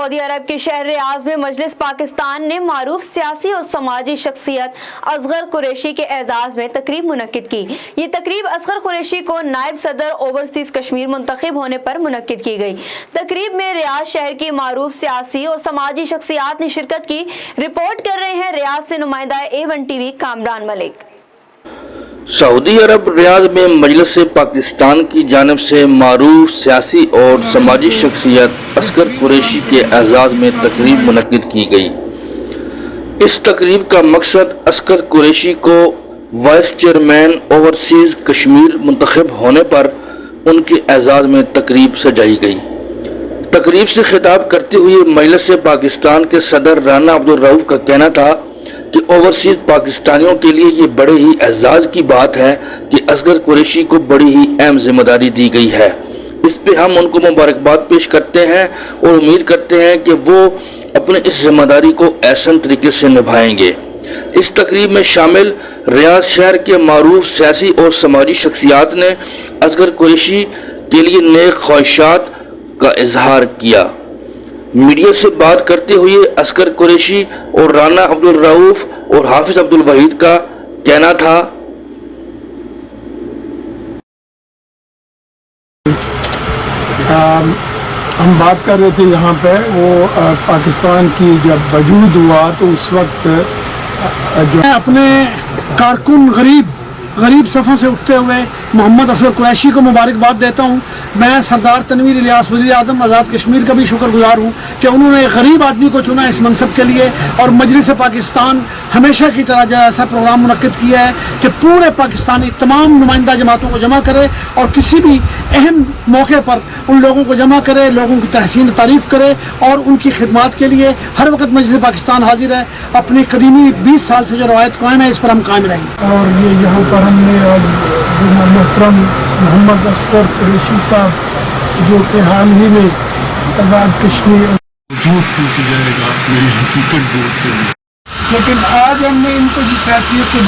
Saudi अरब के शहर रियाज में मजलिस पाकिस्तान ने मारूफ सियासी और समाजी शख्सियत असगर कुरैशी के एजाज में तकरीब मुनक्किद की। ये तकरीब असगर कुरैशी को नायब सदर ओवरसीज कश्मीर मुंतखब होने पर मुनक्किद की गई। तकरीब में रियाज शहर की मारूफ सियासी और समाजी शख्सियात ने शिरकत की। रिपोर्ट कर रहे हैं रियाज से नुमाइंदा A1 TV कामरान मलिक। सऊदी अरब रियाद में मजलिस पाकिस्तान की जानिब से मारूफ सियासी और समाजी शख्सियत असगर कुरैशी के एजाज़ में तकरीब मुनक्किद की गई। इस तकरीब का मकसद असगर कुरैशी को वाइस चेयरमैन ओवरसीज कश्मीर मुंतखब होने पर उनके एजाज़ में तकरीब सजाई गई। तकरीब से खिताब करते हुए मजलिस पाकिस्तान के सदर राना अब्दुल रऊफ का कहना था कि ओवरसीज पाकिस्तानियों के लिए ये बड़े ही एजाज़ की बात है कि असगर कुरैशी को बड़ी ही अहम जिम्मेदारी दी गई है। इस पे हम उनको मुबारकबाद पेश करते हैं और उम्मीद करते हैं कि वो अपने इस जिम्मेदारी को एहसन तरीके से निभाएंगे। इस तकरीब में शामिल रियाद शहर के मारूफ सियासी और समाजी शख्सियात ने असगर कुरैशी के लिए नेक ख्वाहिशात का इजहार किया। मीडिया से बात करते हुए असगर कुरैशी और राना अब्दुल रऊफ और हाफिज अब्दुल वहीद का कहना था, हम बात कर रहे थे यहाँ पे वो पाकिस्तान की जब वजूद हुआ तो उस वक्त जो अपने कारकुन गरीब सफ़ों से उठते हुए मोहम्मद असगर कुरैशी को मुबारकबाद देता हूँ। मैं सरदार तनवीर इलियास वज़ीर आज़म आज़ाद कश्मीर का भी शुक्रगुजार हूँ कि उन्होंने गरीब आदमी को चुना इस मनसब के लिए। और मजलिस पाकिस्तान हमेशा की तरह जो ऐसा प्रोग्राम मुनक्किद किया है कि पूरे पाकिस्तानी तमाम नुमाइंदा जमातों को जमा करे और किसी भी अहम मौके पर उन लोगों को जमा करे, लोगों की तहसीन तारीफ़ करे और उनकी खिदमत के लिए हर वक्त मजलिस पाकिस्तान हाजिर है। अपनी कदीमी 20 साल से जो रवायत कायम है इस पर हम कायम रहेंगे। और ये यहाँ पर हमने आज मोहतरम मोहम्मद असगर कुरैशी साहब जो कि हाल ही में आज़ाद कश्मीर जाएगा मेरी हकीकत दूर, लेकिन आज हमने इनको जिस हैसियत से